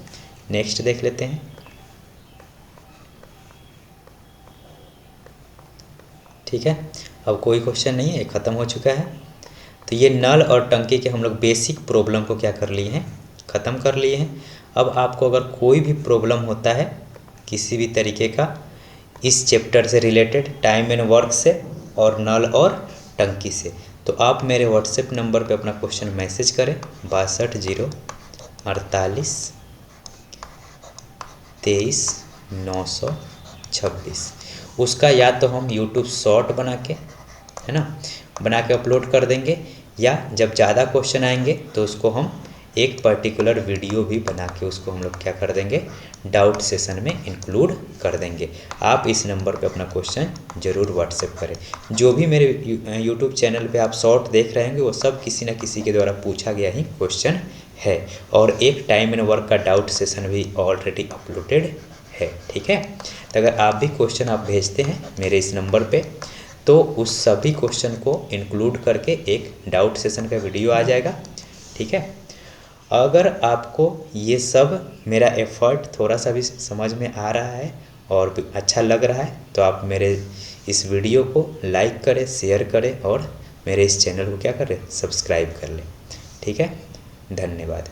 नेक्स्ट देख लेते हैं। ठीक है, अब कोई क्वेश्चन नहीं है, ख़त्म हो चुका है। तो ये नल और टंकी के हम लोग बेसिक प्रॉब्लम को क्या कर लिए हैं, ख़त्म कर लिए हैं। अब आपको अगर कोई भी प्रॉब्लम होता है किसी भी तरीके का इस चैप्टर से रिलेटेड, टाइम एंड वर्क से और नल और टंकी से, तो आप मेरे व्हाट्सएप नंबर पे अपना क्वेश्चन मैसेज करें 6208232926। उसका या तो हम यूट्यूब शॉर्ट बना के, है ना, बना के अपलोड कर देंगे, या जब ज़्यादा क्वेश्चन आएंगे तो उसको हम एक पर्टिकुलर वीडियो भी बना के उसको हम लोग क्या कर देंगे डाउट सेशन में इंक्लूड कर देंगे। आप इस नंबर पे अपना क्वेश्चन ज़रूर व्हाट्सएप करें। जो भी मेरे यूट्यूब चैनल पे आप शॉर्ट देख रहे होंगे वो सब किसी न किसी के द्वारा पूछा गया ही क्वेश्चन है, और एक टाइम एंड वर्क का डाउट सेशन भी ऑलरेडी अपलोडेड है। ठीक है, तो अगर आप भी क्वेश्चन आप भेजते हैं मेरे इस नंबर पे, तो उस सभी क्वेश्चन को इंक्लूड करके एक डाउट सेशन का वीडियो आ जाएगा। ठीक है, अगर आपको ये सब मेरा एफर्ट थोड़ा सा भी समझ में आ रहा है और अच्छा लग रहा है, तो आप मेरे इस वीडियो को लाइक करें, शेयर करें और मेरे इस चैनल को क्या करें सब्सक्राइब कर लें। ठीक है, धन्यवाद।